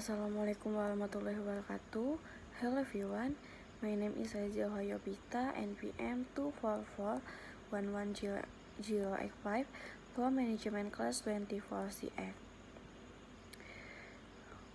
Assalamualaikum warahmatullahi wabarakatuh. Hello everyone, my name is Reza Hoyopita, NPM 244110085 from Management Class 24CF.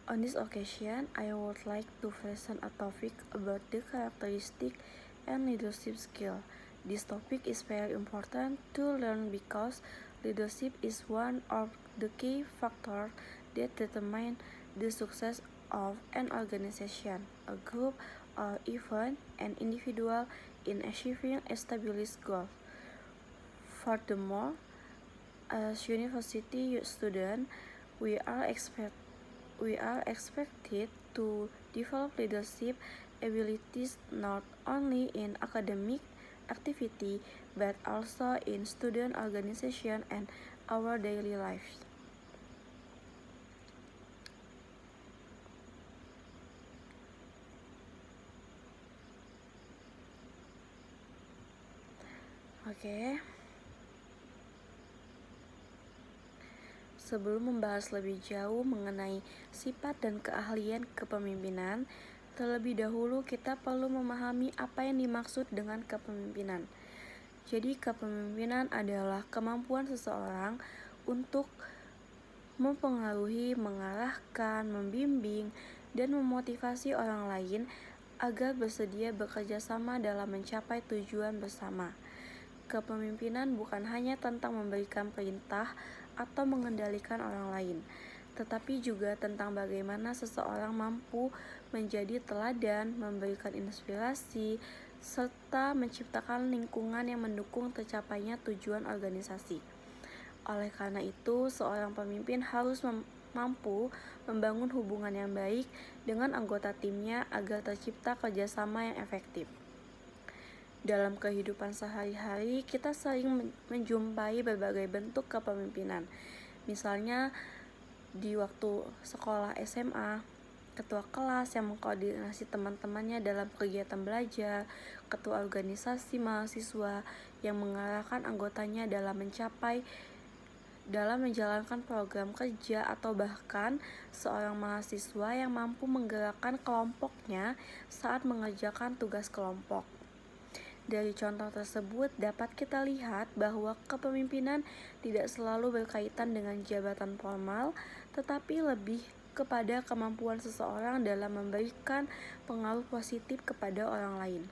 On this occasion, I would like to present a topic about the characteristic and leadership skill. This topic is very important to learn because leadership is one of the key factors that determine the success of an organization, a group, or even an individual in achieving established goals. Furthermore, as university students, we are expected to develop leadership abilities not only in academic activity but also in student organization and our daily lives. Sebelum membahas lebih jauh mengenai sifat dan keahlian kepemimpinan, terlebih dahulu kita perlu memahami apa yang dimaksud dengan kepemimpinan. Jadi, kepemimpinan adalah kemampuan seseorang untuk mempengaruhi, mengarahkan, membimbing, dan memotivasi orang lain agar bersedia bekerja sama dalam mencapai tujuan bersama. Kepemimpinan bukan hanya tentang memberikan perintah atau mengendalikan orang lain, tetapi juga tentang bagaimana seseorang mampu menjadi teladan, memberikan inspirasi, serta menciptakan lingkungan yang mendukung tercapainya tujuan organisasi. Oleh karena itu, seorang pemimpin harus mampu membangun hubungan yang baik dengan anggota timnya agar tercipta kerjasama yang efektif. Dalam kehidupan sehari-hari, kita sering menjumpai berbagai bentuk kepemimpinan. Misalnya, di waktu sekolah SMA, ketua kelas yang mengkoordinasi teman-temannya dalam kegiatan belajar, ketua organisasi mahasiswa yang mengarahkan anggotanya dalam menjalankan program kerja, atau bahkan seorang mahasiswa yang mampu menggerakkan kelompoknya saat mengerjakan tugas kelompok. Dari contoh tersebut dapat kita lihat bahwa kepemimpinan tidak selalu berkaitan dengan jabatan formal, tetapi lebih kepada kemampuan seseorang dalam memberikan pengaruh positif kepada orang lain.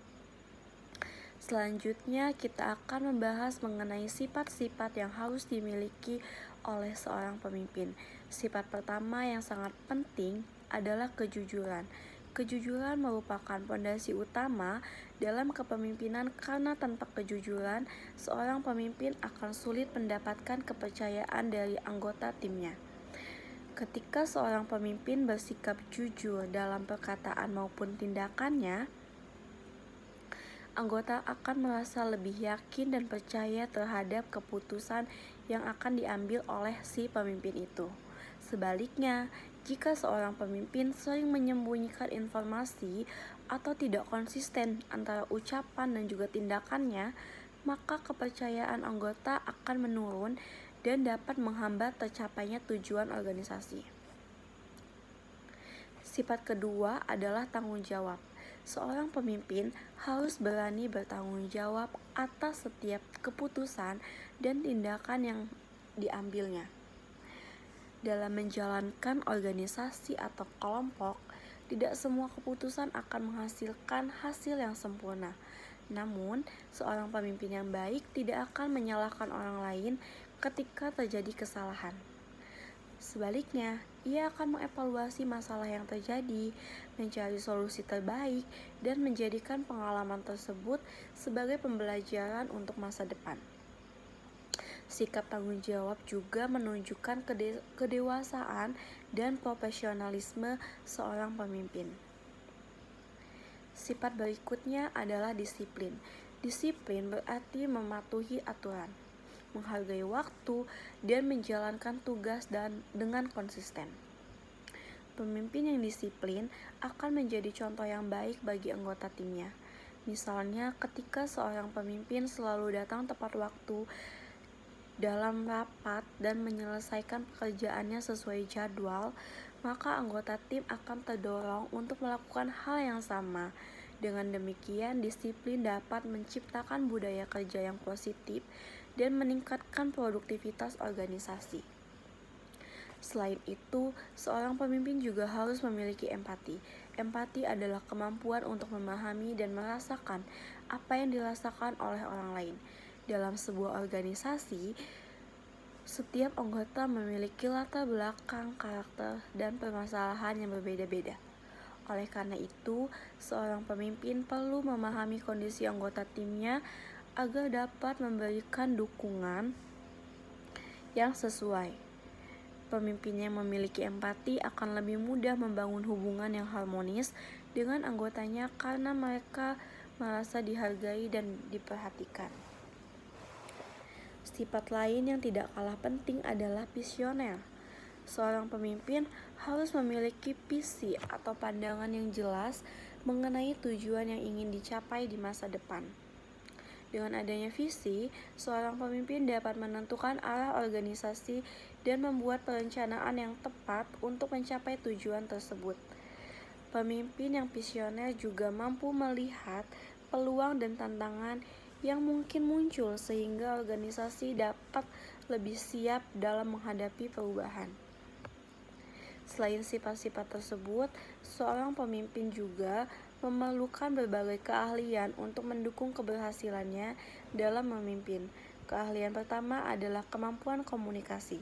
Selanjutnya, kita akan membahas mengenai sifat-sifat yang harus dimiliki oleh seorang pemimpin. Sifat pertama yang sangat penting adalah kejujuran. Kejujuran merupakan fondasi utama dalam kepemimpinan karena tanpa kejujuran, seorang pemimpin akan sulit mendapatkan kepercayaan dari anggota timnya. Ketika seorang pemimpin bersikap jujur dalam perkataan maupun tindakannya, anggota akan merasa lebih yakin dan percaya terhadap keputusan yang akan diambil oleh si pemimpin itu. Sebaliknya, jika seorang pemimpin sering menyembunyikan informasi atau tidak konsisten antara ucapan dan juga tindakannya, maka kepercayaan anggota akan menurun dan dapat menghambat tercapainya tujuan organisasi. Sifat kedua adalah tanggung jawab. Seorang pemimpin harus berani bertanggung jawab atas setiap keputusan dan tindakan yang diambilnya. Dalam menjalankan organisasi atau kelompok, tidak semua keputusan akan menghasilkan hasil yang sempurna. Namun, seorang pemimpin yang baik tidak akan menyalahkan orang lain ketika terjadi kesalahan. Sebaliknya, ia akan mengevaluasi masalah yang terjadi, mencari solusi terbaik, dan menjadikan pengalaman tersebut sebagai pembelajaran untuk masa depan. Sikap tanggung jawab juga menunjukkan kedewasaan dan profesionalisme seorang pemimpin. Sifat berikutnya adalah disiplin. Disiplin berarti mematuhi aturan, menghargai waktu, dan menjalankan tugas dengan konsisten. Pemimpin yang disiplin akan menjadi contoh yang baik bagi anggota timnya. Misalnya, ketika seorang pemimpin selalu datang tepat waktu dalam rapat dan menyelesaikan pekerjaannya sesuai jadwal, maka anggota tim akan terdorong untuk melakukan hal yang sama. Dengan demikian, disiplin dapat menciptakan budaya kerja yang positif dan meningkatkan produktivitas organisasi. Selain itu, seorang pemimpin juga harus memiliki empati. Empati adalah kemampuan untuk memahami dan merasakan apa yang dirasakan oleh orang lain. Dalam sebuah organisasi, setiap anggota memiliki latar belakang, karakter, dan permasalahan yang berbeda-beda. Oleh karena itu, seorang pemimpin perlu memahami kondisi anggota timnya agar dapat memberikan dukungan yang sesuai. Pemimpin yang memiliki empati akan lebih mudah membangun hubungan yang harmonis dengan anggotanya karena mereka merasa dihargai dan diperhatikan. Sifat lain yang tidak kalah penting adalah visioner. Seorang pemimpin harus memiliki visi atau pandangan yang jelas mengenai tujuan yang ingin dicapai di masa depan. Dengan adanya visi, seorang pemimpin dapat menentukan arah organisasi dan membuat perencanaan yang tepat untuk mencapai tujuan tersebut. Pemimpin yang visioner juga mampu melihat peluang dan tantangan yang mungkin muncul sehingga organisasi dapat lebih siap dalam menghadapi perubahan. Selain sifat-sifat tersebut, seorang pemimpin juga memerlukan berbagai keahlian untuk mendukung keberhasilannya dalam memimpin. Keahlian pertama adalah kemampuan komunikasi.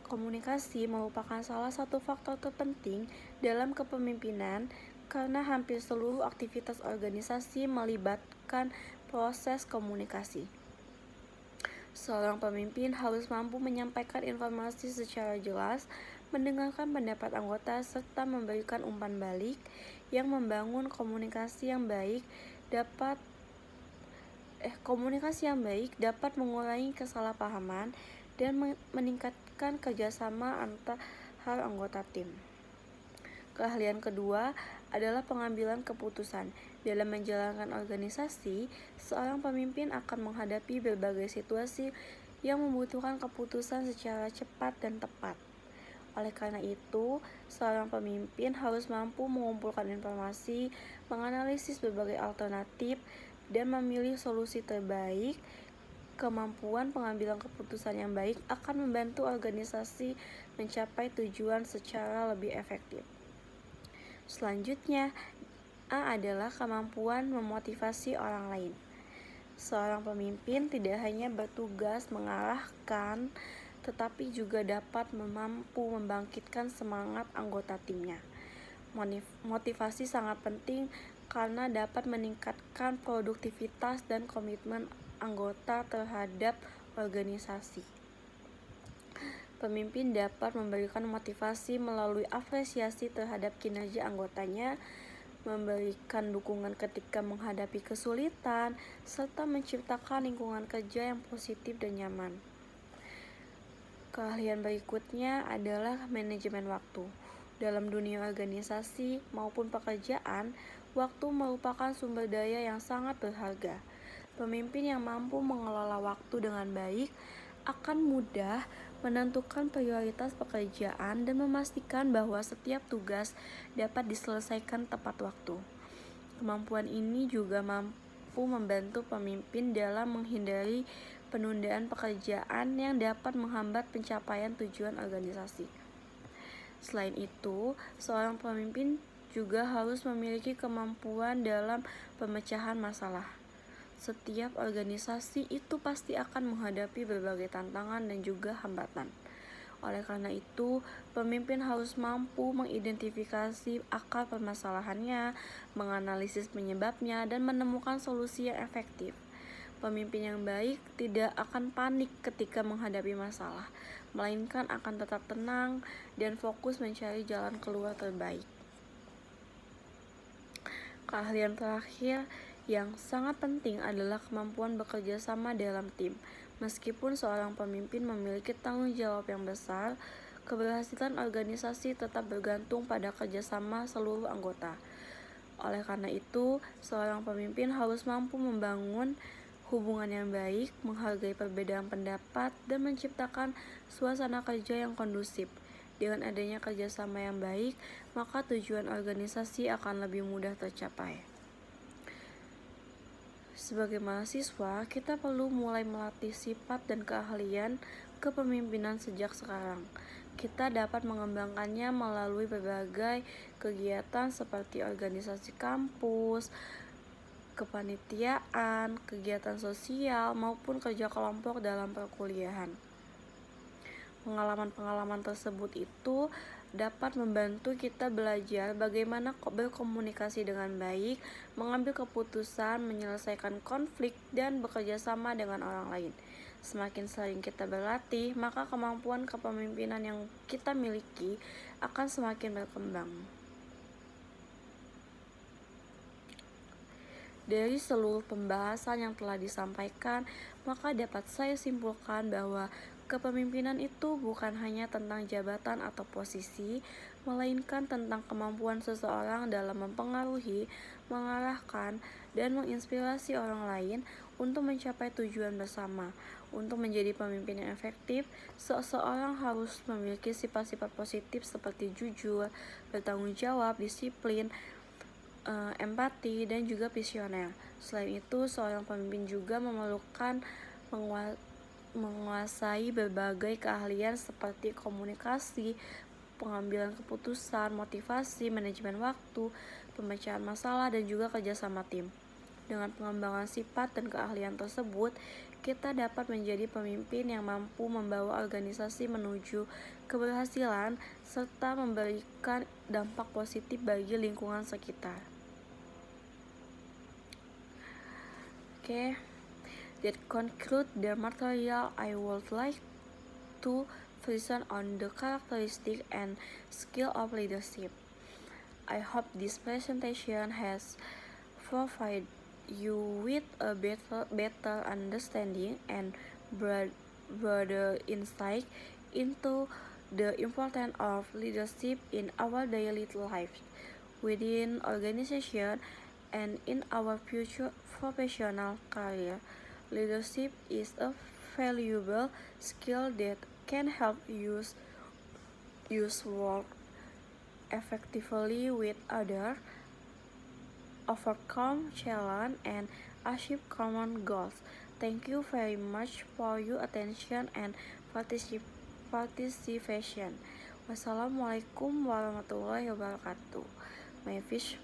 Komunikasi merupakan salah satu faktor terpenting dalam kepemimpinan karena hampir seluruh aktivitas organisasi melibatkan proses komunikasi. Seorang pemimpin harus mampu menyampaikan informasi secara jelas, mendengarkan pendapat anggota, serta memberikan umpan balik yang membangun komunikasi yang baik dapat mengurangi kesalahpahaman dan meningkatkan kerjasama antar anggota tim. Keahlian kedua adalah pengambilan keputusan. Dalam menjalankan organisasi, seorang pemimpin akan menghadapi berbagai situasi yang membutuhkan keputusan secara cepat dan tepat. Oleh karena itu, seorang pemimpin harus mampu mengumpulkan informasi, menganalisis berbagai alternatif, dan memilih solusi terbaik. Kemampuan pengambilan keputusan yang baik akan membantu organisasi mencapai tujuan secara lebih efektif. Selanjutnya, A adalah kemampuan memotivasi orang lain. Seorang pemimpin tidak hanya bertugas mengarahkan, tetapi juga dapat mampu membangkitkan semangat anggota timnya. Motivasi sangat penting karena dapat meningkatkan produktivitas dan komitmen anggota terhadap organisasi. Pemimpin dapat memberikan motivasi melalui apresiasi terhadap kinerja anggotanya, memberikan dukungan ketika menghadapi kesulitan, serta menciptakan lingkungan kerja yang positif dan nyaman. Keahlian berikutnya adalah manajemen waktu. Dalam dunia organisasi maupun pekerjaan, waktu merupakan sumber daya yang sangat berharga. Pemimpin yang mampu mengelola waktu dengan baik akan mudah menentukan prioritas pekerjaan dan memastikan bahwa setiap tugas dapat diselesaikan tepat waktu. Kemampuan ini juga mampu membantu pemimpin dalam menghindari penundaan pekerjaan yang dapat menghambat pencapaian tujuan organisasi. Selain itu, seorang pemimpin juga harus memiliki kemampuan dalam pemecahan masalah. Setiap organisasi itu pasti akan menghadapi berbagai tantangan dan juga hambatan. Oleh karena itu, pemimpin harus mampu mengidentifikasi akar permasalahannya, menganalisis penyebabnya, dan menemukan solusi yang efektif. Pemimpin yang baik tidak akan panik ketika menghadapi masalah, melainkan akan tetap tenang dan fokus mencari jalan keluar terbaik. Keahlian terakhir yang sangat penting adalah kemampuan bekerja sama dalam tim. Meskipun seorang pemimpin memiliki tanggung jawab yang besar, keberhasilan organisasi tetap bergantung pada kerjasama seluruh anggota. Oleh karena itu, seorang pemimpin harus mampu membangun hubungan yang baik, menghargai perbedaan pendapat, dan menciptakan suasana kerja yang kondusif. Dengan adanya kerjasama yang baik, maka tujuan organisasi akan lebih mudah tercapai. Sebagai mahasiswa, kita perlu mulai melatih sifat dan keahlian kepemimpinan sejak sekarang. Kita dapat mengembangkannya melalui berbagai kegiatan seperti organisasi kampus, kepanitiaan, kegiatan sosial, maupun kerja kelompok dalam perkuliahan. Pengalaman-pengalaman tersebut itu dapat membantu kita belajar bagaimana berkomunikasi dengan baik, mengambil keputusan, menyelesaikan konflik, dan bekerja sama dengan orang lain. Semakin sering kita berlatih, maka kemampuan kepemimpinan yang kita miliki akan semakin berkembang. Dari seluruh pembahasan yang telah disampaikan, maka dapat saya simpulkan bahwa kepemimpinan itu bukan hanya tentang jabatan atau posisi, melainkan tentang kemampuan seseorang dalam mempengaruhi, mengarahkan, dan menginspirasi orang lain untuk mencapai tujuan bersama. Untuk menjadi pemimpin yang efektif, seseorang harus memiliki sifat-sifat positif seperti jujur, bertanggung jawab, disiplin, empati, dan juga visioner. Selain itu, seorang pemimpin juga memerlukan menguasai berbagai keahlian seperti komunikasi, pengambilan keputusan, motivasi, manajemen waktu, pemecahan masalah, dan juga kerjasama tim. Dengan pengembangan sifat dan keahlian tersebut, kita dapat menjadi pemimpin yang mampu membawa organisasi menuju keberhasilan serta memberikan dampak positif bagi lingkungan sekitar. That concludes the material I would like to present on the characteristic and skill of leadership. I hope this presentation has provided you with a better understanding and broader insight into the importance of leadership in our daily lives, within organization, and in our future professional career. Leadership is a valuable skill that can help us work effectively with others, overcome challenges, and achieve common goals. Thank you very much for your attention and participation. Wassalamualaikum warahmatullahi wabarakatuh. My wish,